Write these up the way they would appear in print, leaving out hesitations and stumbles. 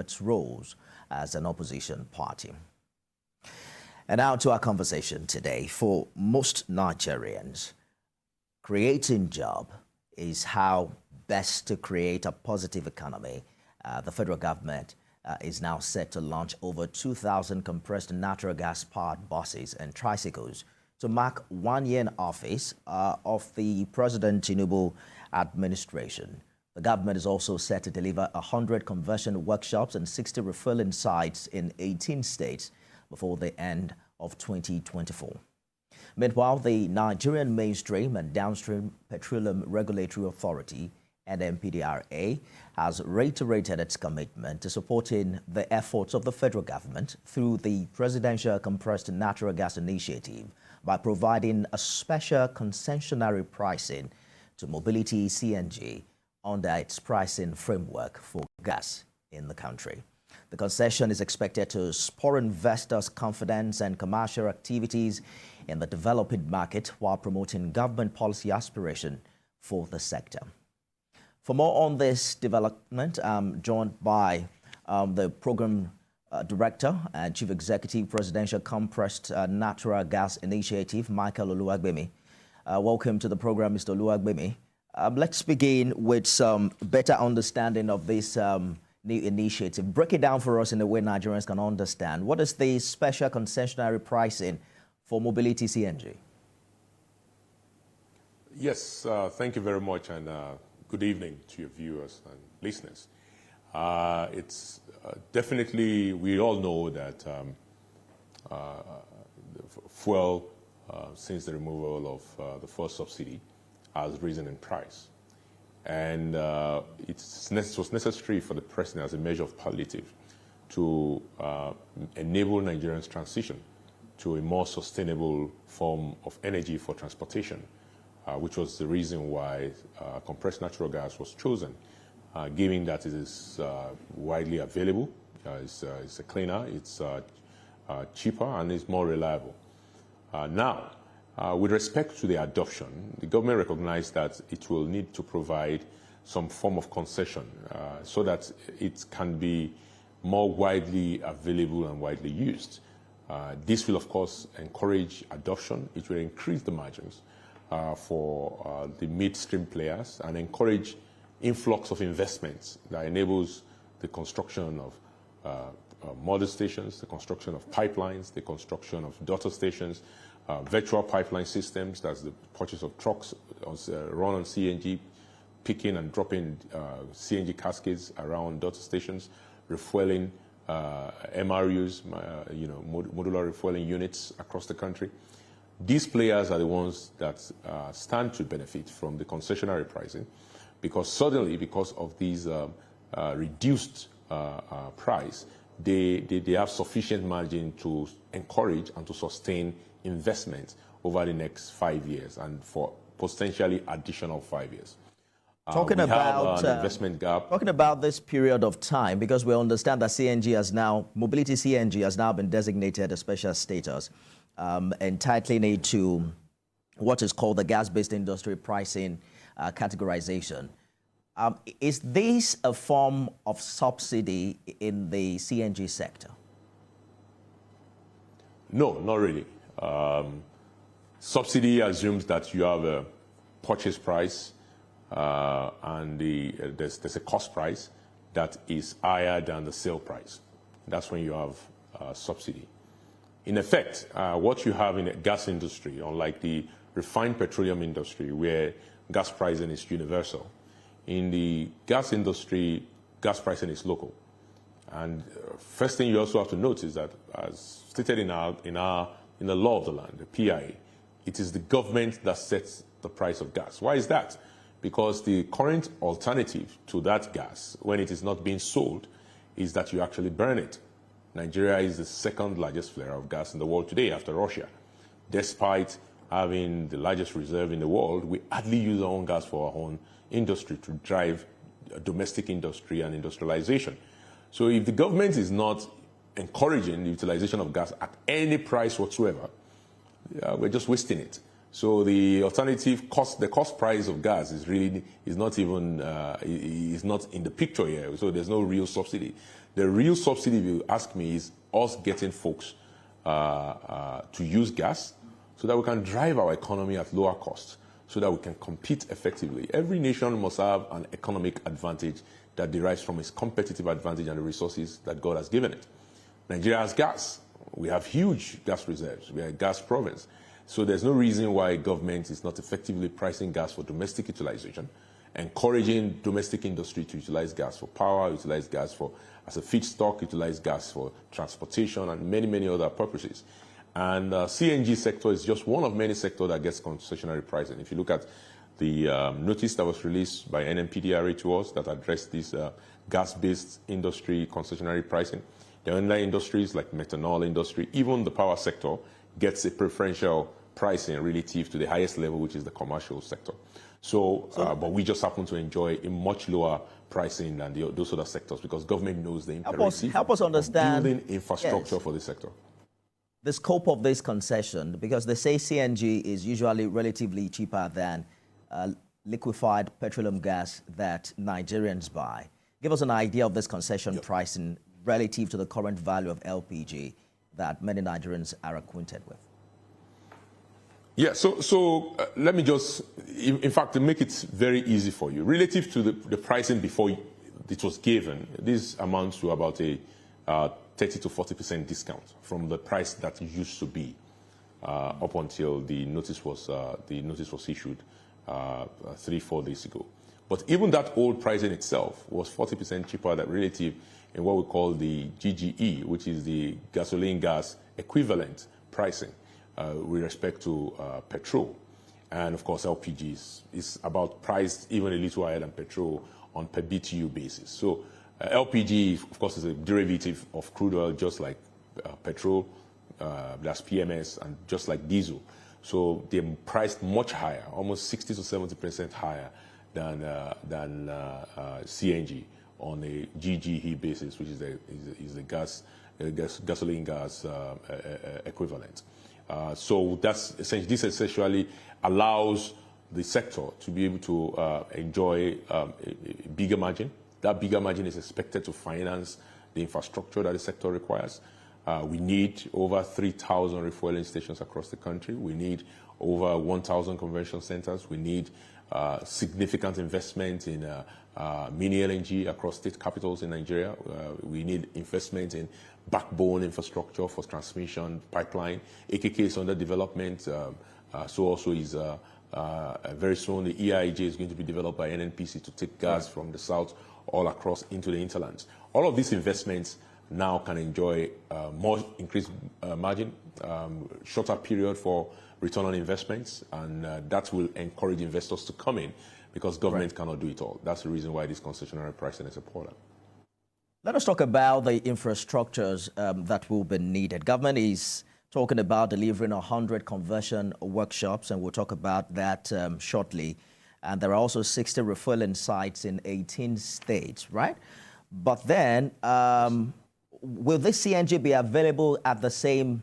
its roles as an opposition party. And now to our conversation today. For most Nigerians, creating jobs is how best to create a positive economy. The federal government is now set to launch over 2,000 compressed natural gas-powered buses and tricycles to mark 1 year in office of the President Tinubu administration. The government is also set to deliver 100 conversion workshops and 60 refilling sites in 18 states before the end of 2024. Meanwhile, the Nigerian Mainstream and Downstream Petroleum Regulatory Authority, NMPDRA, has reiterated its commitment to supporting the efforts of the federal government through the Presidential Compressed Natural Gas Initiative by providing a special concessionary pricing to Mobility CNG under its pricing framework for gas in the country. The concession is expected to spur investors' confidence and commercial activities in the developing market while promoting government policy aspiration for the sector. For more on this development, I'm joined by the Program Director and Chief Executive Presidential Compressed Natural Gas Initiative, Michael Oluwagbemi. Welcome to the program, Mr. Oluwagbemi. Let's begin with some better understanding of this new initiative. Break it down for us in a way Nigerians can understand. What is the special concessionary pricing for Mobility CNG? Yes, thank you very much, and good evening to your viewers and listeners. It's definitely, we all know that fuel, since the removal of the fuel subsidy, has risen in price. And it was necessary for the president, as a measure of palliative, to enable Nigerians' transition to a more sustainable form of energy for transportation, which was the reason why compressed natural gas was chosen, given that it is widely available, it's a cleaner, it's cheaper, and it's more reliable. Now, with respect to the adoption, the government recognized that it will need to provide some form of concession so that it can be more widely available and widely used. This will, of course, encourage adoption. It will increase the margins for the midstream players and encourage influx of investments that enables the construction of model stations, the construction of pipelines, the construction of daughter stations, virtual pipeline systems, that's the purchase of trucks run on CNG, picking and dropping CNG cascades around daughter stations, refueling MRUs, modular refueling units across the country. These players are the ones that stand to benefit from the concessionary pricing, because suddenly, because of these reduced price, they have sufficient margin to encourage and to sustain investment over the next 5 years and for potentially additional 5 years. Talking about investment gap. Talking about this period of time, because we understand that CNG has now, Mobility CNG has now been designated a special status, entitling it to what is called the gas-based industry pricing categorization. Is this a form of subsidy in the CNG sector? No, not really. Subsidy assumes that you have a purchase price and there's a cost price that is higher than the sale price. That's when you have subsidy. In effect, what you have in the gas industry, unlike the refined petroleum industry where gas pricing is universal, in the gas industry, gas pricing is local. And first thing you also have to note is that, as stated in the law of the land, the PIA, it is the government that sets the price of gas. Why is that? Because the current alternative to that gas, when it is not being sold, is that you actually burn it. Nigeria is the second largest flare of gas in the world today after Russia. Despite having the largest reserve in the world, we hardly use our own gas for our own industry to drive domestic industry and industrialization. So if the government is not encouraging the utilization of gas at any price whatsoever, we're just wasting it. So the alternative cost, the cost price of gas is not even is not in the picture here. So there's no real subsidy. The real subsidy, if you ask me, is us getting folks to use gas so that we can drive our economy at lower cost, so that we can compete effectively. Every nation must have an economic advantage that derives from its competitive advantage and the resources that God has given it. Nigeria has gas. We have huge gas reserves. We are a gas province. So there's no reason why government is not effectively pricing gas for domestic utilization, encouraging domestic industry to utilize gas for power, utilize gas for as a feedstock, utilize gas for transportation and many, many other purposes. And CNG sector is just one of many sectors that gets concessionary pricing. If you look at the notice that was released by NMPDRA to us that addressed this gas-based industry concessionary pricing, the other industries like methanol industry, even the power sector, gets a preferential pricing relative to the highest level, which is the commercial sector. But we just happen to enjoy a much lower pricing than those other sectors because government knows the imperative help us understand, of building infrastructure for the sector. The scope of this concession, because they say CNG is usually relatively cheaper than liquefied petroleum gas that Nigerians buy. Give us an idea of this concession pricing relative to the current value of LPG that many Nigerians are acquainted with. Yeah, so let me just, in fact, to make it very easy for you, relative to the pricing before it was given, this amounts to about a 30 to 40% discount from the price that it used to be up until the notice was issued 3-4 days ago. But even that old pricing itself was 40% cheaper than relative in what we call the GGE, which is the gasoline gas equivalent pricing with respect to petrol. And of course, LPG is about priced even a little higher than petrol on per BTU basis. So LPG, of course, is a derivative of crude oil, just like petrol, that's PMS, and just like diesel. So they're priced much higher, almost 60 to 70% higher than CNG on a GGE basis, which is the gasoline gas equivalent. So this essentially allows the sector to be able to enjoy a bigger margin. That bigger margin is expected to finance the infrastructure that the sector requires. We need over 3,000 refueling stations across the country. We need over 1,000 convention centers. We need significant investment in mini LNG across state capitals in Nigeria. We need investment in backbone infrastructure for transmission pipeline. AKK is under development. So also is very soon the EIJ is going to be developed by NNPC to take gas from the south all across into the hinterlands. All of these investments now can enjoy more increased margin, shorter period for return on investments, and that will encourage investors to come in because government cannot do it all. That's the reason why this concessionary pricing is important. Let us talk about the infrastructures that will be needed. Government is talking about delivering 100 conversion workshops, and we'll talk about that shortly. And there are also 60 refueling sites in 18 states, right? But then, will this CNG be available at the same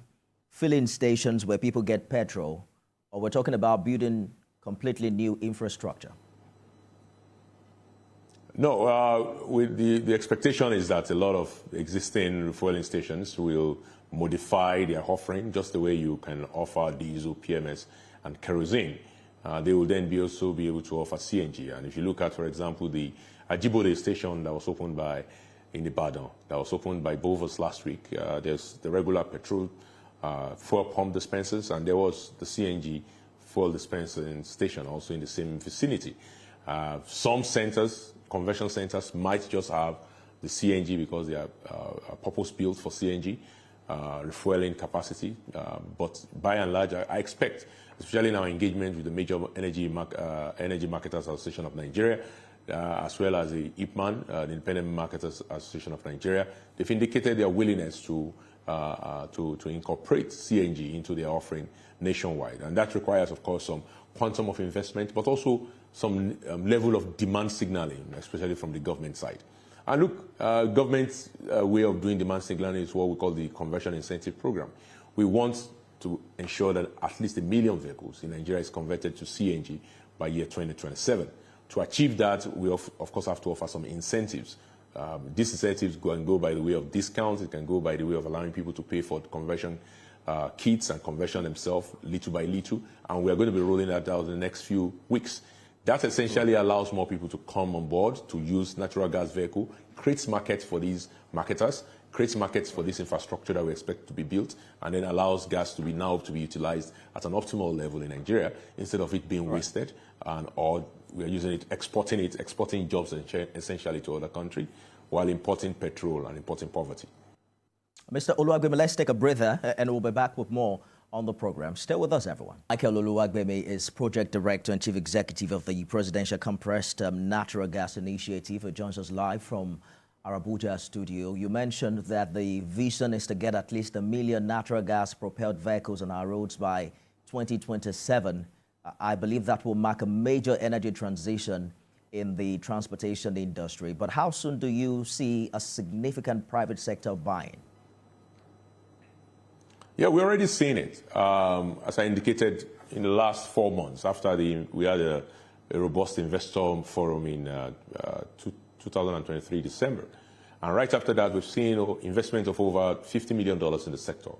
filling stations where people get petrol? Or we're talking about building completely new infrastructure? No, with the expectation is that a lot of existing refueling stations will modify their offering just the way you can offer diesel, PMS, and kerosene. They will then also be able to offer CNG. And if you look at, for example, the Ajibode station that was opened in Ibadan, that was opened by Bovas last week, there's the regular petrol fuel pump dispensers, and there was the CNG fuel dispensing station also in the same vicinity. Some centers, conversion centers, might just have the CNG because they are purpose-built for CNG, refueling capacity. But by and large, I expect, especially in our engagement with the major energy marketers association of Nigeria, as well as the IPMAN, the Independent Marketers Association of Nigeria, they've indicated their willingness to incorporate CNG into their offering nationwide. And that requires, of course, some quantum of investment, but also some level of demand signaling, especially from the government side. And look, government's way of doing demand signaling is what we call the conversion incentive program. We want to ensure that at least 1 million vehicles in Nigeria is converted to CNG by year 2027. To achieve that, we of course have to offer some incentives. These incentives can go by the way of discounts, it can go by the way of allowing people to pay for conversion kits and conversion themselves little by little, and we are going to be rolling that out in the next few weeks. That essentially allows more people to come on board to use natural gas vehicle, creates markets for these marketers, creates markets for this infrastructure that we expect to be built, and then allows gas to be utilized at an optimal level in Nigeria instead of it being wasted, or we are using it, exporting jobs essentially to other countries while importing petrol and importing poverty. Mr. Oluwagbemi, let's take a breather and we'll be back with more on the program. Stay with us, everyone. Michael Oluwagbemi is Project Director and Chief Executive of the Presidential Compressed Natural Gas Initiative. He joins us live from our Abuja studio. You mentioned that the vision is to get at least 1 million natural gas-propelled vehicles on our roads by 2027. I believe that will mark a major energy transition in the transportation industry. But how soon do you see a significant private sector buying? Yeah, we're already seeing it. As I indicated, in the last 4 months, after we had a robust investor forum in 2023 December. And right after that, we've seen investment of over $50 million in the sector.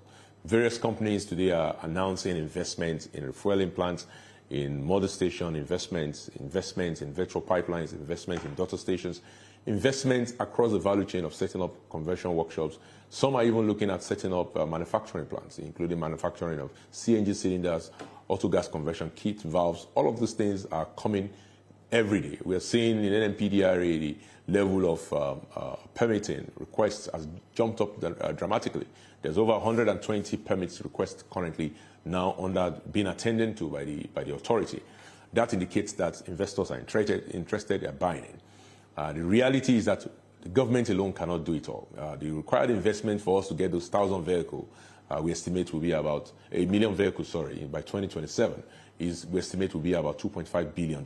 Various companies today are announcing investments in refueling plants, in mother station investments in virtual pipelines, investments in daughter stations, investments across the value chain of setting up conversion workshops. Some are even looking at setting up manufacturing plants, including manufacturing of CNG cylinders, auto gas conversion kit, valves. All of these things are coming every day. We are seeing in NMPDRA the level of permitting requests has jumped up dramatically. There's over 120 permits requests currently now being attended to by the authority. That indicates that investors are interested in buying it. The reality is that the government alone cannot do it all. The required investment for us to get those 1,000 vehicles, we estimate will be about 1 million vehicles, by 2027, we estimate will be about $2.5 billion.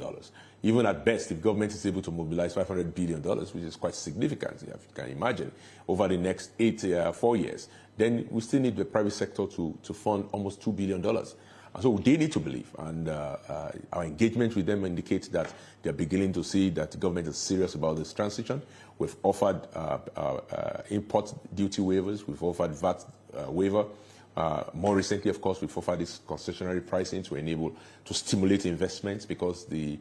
Even at best, if government is able to mobilize $500 billion, which is quite significant, if you can imagine, over the next 4 years, then we still need the private sector to fund almost $2 billion. And so they need to believe, and our engagement with them indicates that they're beginning to see that the government is serious about this transition. We've offered import duty waivers, we've offered VAT waiver. More recently, of course, we've offered this concessionary pricing to stimulate investments, because the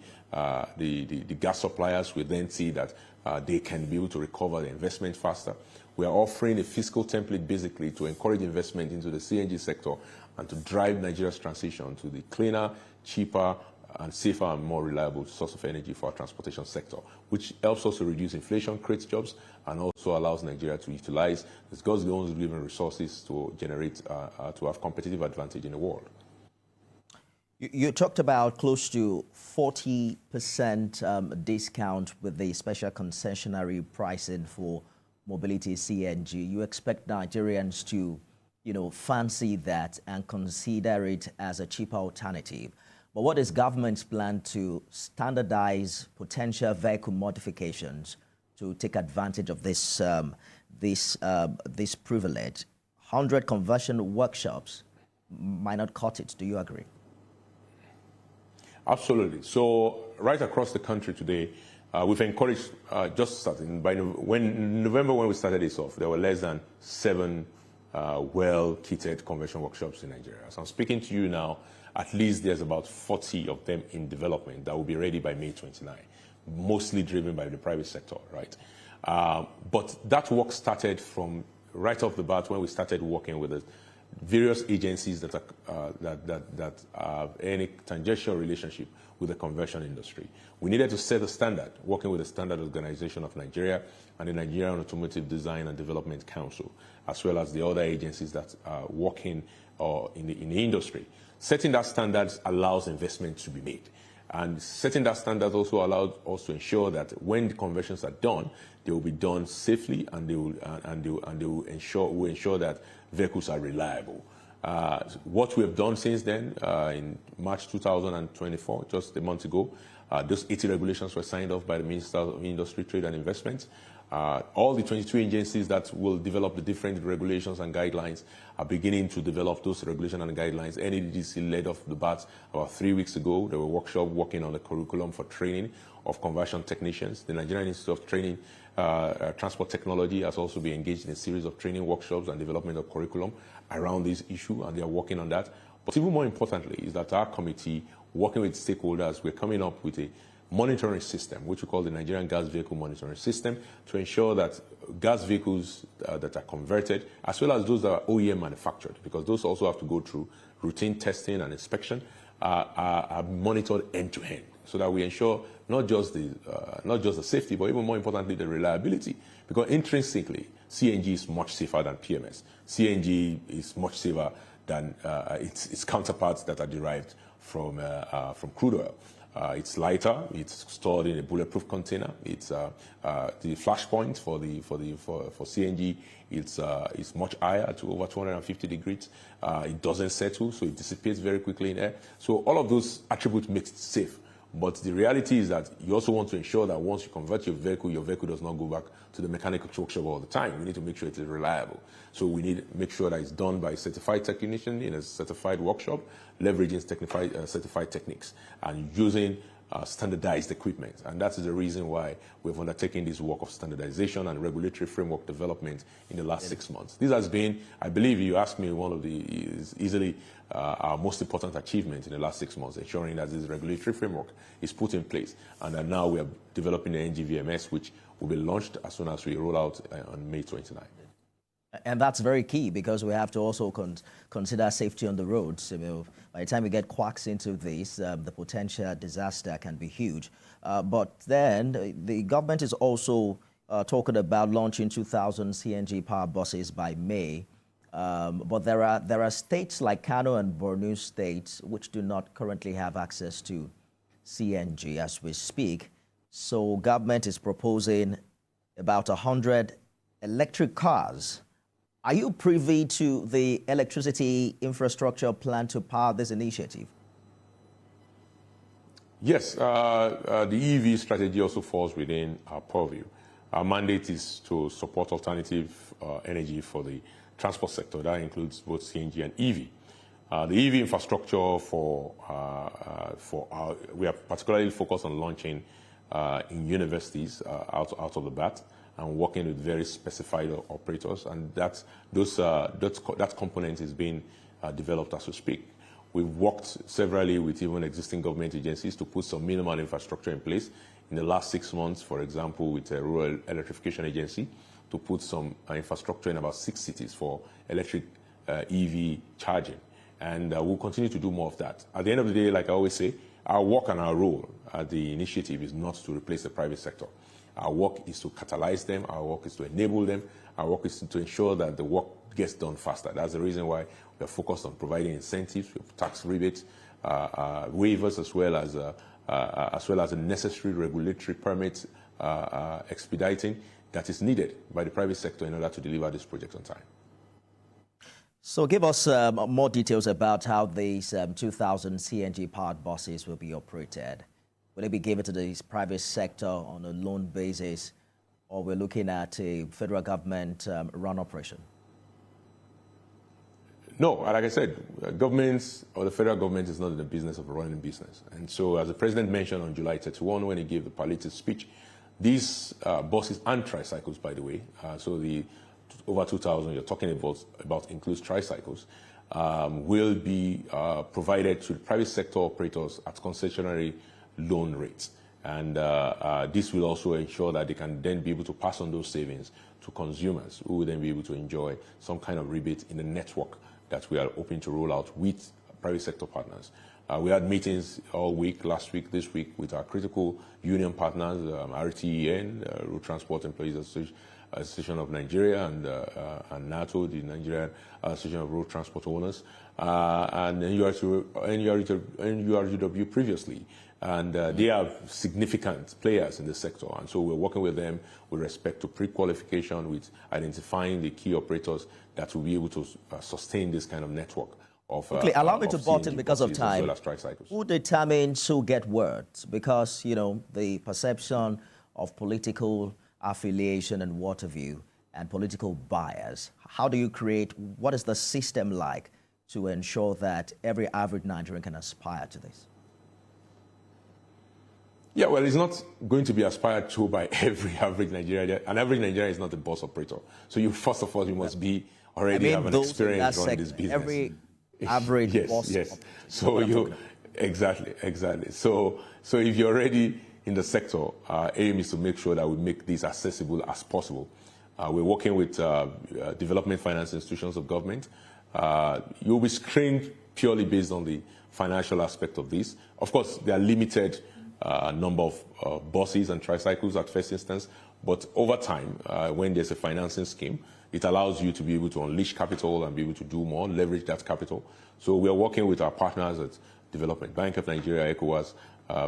gas suppliers will then see that they can be able to recover the investment faster. We are offering a fiscal template basically to encourage investment into the CNG sector and to drive Nigeria's transition to the cleaner, cheaper, and safer and more reliable source of energy for our transportation sector, which helps us to reduce inflation, creates jobs, and also allows Nigeria to utilize its God's-given resources to generate, to have competitive advantage in the world. You talked about close to 40% discount with the special concessionary pricing for mobility CNG. You expect Nigerians to, fancy that and consider it as a cheaper alternative. But what is government's plan to standardize potential vehicle modifications to take advantage of this this privilege? 100 conversion workshops might not cut it. Do you agree? Absolutely. So right across the country today, we've encouraged, just starting, November when we started this off, there were less than 7 well-kitted conversion workshops in Nigeria. So I'm speaking to you now, at least there's about 40 of them in development that will be ready by May 29, mostly driven by the private sector, right? But that work started from right off the bat when we started working with the various agencies that have any tangential relationship with the conversion industry. We needed to set a standard, working with the Standard Organization of Nigeria and the Nigerian Automotive Design and Development Council, as well as the other agencies that are working in the industry. Setting that standard allows investment to be made. And setting that standard also allows us to ensure that when the conversions are done, they will be done safely, and they will ensure that vehicles are reliable. What we have done since then, in March 2024, just a month ago, those 80 regulations were signed off by the Minister of Industry, Trade and Investment. All the 22 agencies that will develop the different regulations and guidelines are beginning to develop those regulations and guidelines. NEDC led off the bat about 3 weeks ago. There were workshops working on the curriculum for training of conversion technicians. The Nigerian Institute of Training Transport Technology has also been engaged in a series of training workshops and development of curriculum around this issue, and they are working on that. But even more importantly is that our committee, working with stakeholders, we're coming up with a monitoring system, which we call the Nigerian Gas Vehicle Monitoring System, to ensure that gas vehicles that are converted, as well as those that are OEM manufactured, because those also have to go through routine testing and inspection, are monitored end to end, so that we ensure not just the safety, but even more importantly, the reliability. Because intrinsically, CNG is much safer than PMS. CNG is much safer than its counterparts that are derived from crude oil. It's lighter. It's stored in a bulletproof container. It's the flash point for CNG. It's much higher, to over 250 degrees. It doesn't settle, so it dissipates very quickly in air. So all of those attributes make it safe. But the reality is that you also want to ensure that once you convert your vehicle does not go back to the mechanical workshop all the time. We need to make sure it is reliable. So we need to make sure that it's done by a certified technician in a certified workshop, leveraging certified techniques and using standardized equipment. And that is the reason why we've undertaken this work of standardization and regulatory framework development in the last 6 months. This has been, I believe you asked me, one of the easily our most important achievement in the last 6 months, ensuring that this regulatory framework is put in place. And that now we are developing the NGVMS, which will be launched as soon as we roll out on May 29th. And that's very key, because we have to also consider safety on the roads. By the time we get quacks into this, the potential disaster can be huge. But then the government is also talking about launching 2,000 CNG power buses by May. But there are states like Kano and Borno states which do not currently have access to CNG as we speak. So government is proposing about 100 electric cars. Are you privy to the electricity infrastructure plan to power this initiative? Yes, the EV strategy also falls within our purview. Our mandate is to support alternative energy for the transport sector. That includes both CNG and EV. The EV infrastructure we are particularly focused on launching in universities out of the bat, and working with very specified operators, and that component is being developed as we speak. We've worked severally with even existing government agencies to put some minimal infrastructure in place. In the last 6 months, for example, with a rural electrification agency, to put some infrastructure in about 6 cities for electric EV charging. And we'll continue to do more of that. At the end of the day, like I always say, our work and our role at the initiative is not to replace the private sector. Our work is to catalyze them. Our work is to enable them. Our work is to ensure that the work gets done faster. That's the reason why we're focused on providing incentives, tax rebates, waivers, as well as the necessary regulatory permits expediting that is needed by the private sector in order to deliver this project on time. So give us more details about how these 2,000 CNG-powered buses will be operated. Will it be given to the private sector on a loan basis, or we're looking at a federal government run operation? No, like I said, governments or the federal government is not in the business of running business. And so, as the president mentioned on July 31 when he gave the palliative speech, these buses and tricycles, by the way, so the over 2,000 you're talking about includes tricycles, will be provided to the private sector operators at concessionary loan rates. And this will also ensure that they can then be able to pass on those savings to consumers, who will then be able to enjoy some kind of rebate in the network that we are hoping to roll out with private sector partners. We had meetings all week, last week, this week, with our critical union partners, RTEN, Road Transport Employees Association of Nigeria, and NATO, the Nigerian Association of Road Transport Owners, and NURGW previously. And they are significant players in the sector. And so we're working with them with respect to pre-qualification, with identifying the key operators that will be able to sustain this kind of network. Okay, allow me to butt in because of time. Well as tricycles. Who determines who get words? Because, you know, the perception of political affiliation and water view and political bias, how do you create, what is the system like to ensure that every average Nigerian can aspire to this? Yeah, well, it's not going to be aspired to by every average Nigerian. An average Nigerian is not a bus operator. So you, first of all, you must be already have an experience running this business. Every average bus yes. So you, exactly. So if you're already in the sector, aim is to make sure that we make this accessible as possible. We're working with development finance institutions of government. You'll be screened purely based on the financial aspect of this. Of course, there are limited number of buses and tricycles at first instance, but over time, when there's a financing scheme, it allows you to be able to unleash capital and be able to do more, leverage that capital. So we are working with our partners at Development Bank of Nigeria, ECOWAS,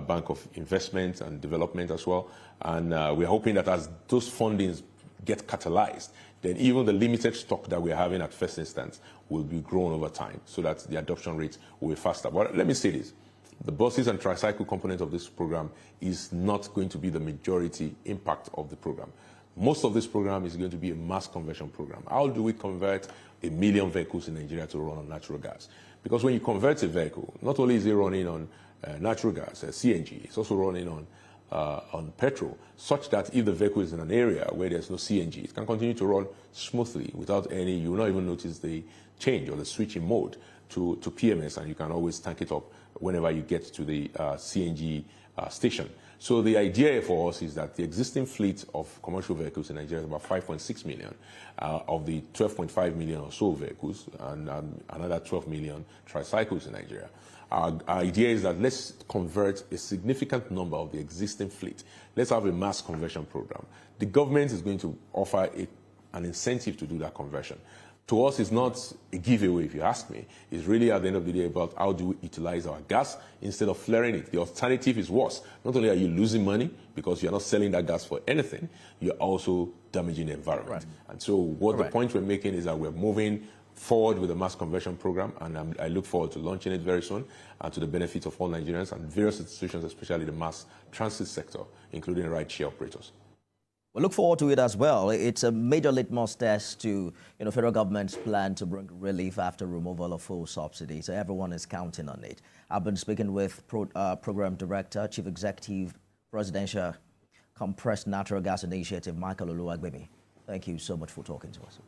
Bank of Investment and Development as well. And we're hoping that as those fundings get catalyzed, then even the limited stock that we're having at first instance will be grown over time so that the adoption rate will be faster. But let me say this. The buses and tricycle component of this program is not going to be the majority impact of the program. Most of this program is going to be a mass conversion program. How do we convert 1 million vehicles in Nigeria to run on natural gas? Because when you convert a vehicle, not only is it running on natural gas, CNG, it's also running on petrol, such that if the vehicle is in an area where there's no CNG, it can continue to run smoothly without any, you will not even notice the change or the switch in mode to PMS, and you can always tank it up whenever you get to the CNG station. So the idea for us is that the existing fleet of commercial vehicles in Nigeria is about 5.6 million of the 12.5 million or so vehicles, and another 12 million tricycles in Nigeria. Our idea is that let's convert a significant number of the existing fleet. Let's have a mass conversion program. The government is going to offer an incentive to do that conversion. To us, it's not a giveaway, if you ask me. It's really, at the end of the day, about how do we utilize our gas instead of flaring it. The alternative is worse. Not only are you losing money because you're not selling that gas for anything, you're also damaging the environment. Right. And so what the point we're making is that we're moving forward with the mass conversion program, and I look forward to launching it very soon to the benefit of all Nigerians and various institutions, especially the mass transit sector, including ride-share operators. We look forward to it as well. It's a major litmus test to federal government's plan to bring relief after removal of full subsidy. So everyone is counting on it. I've been speaking with Program Director, Chief Executive, Presidential Compressed Natural Gas Initiative, Michael Oluwagbemi. Thank you so much for talking to us.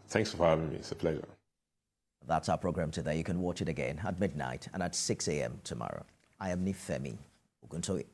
Thanks for having me. It's a pleasure. That's our program today. You can watch it again at midnight and at 6 a.m. tomorrow. I am Nifemi Oguntoye.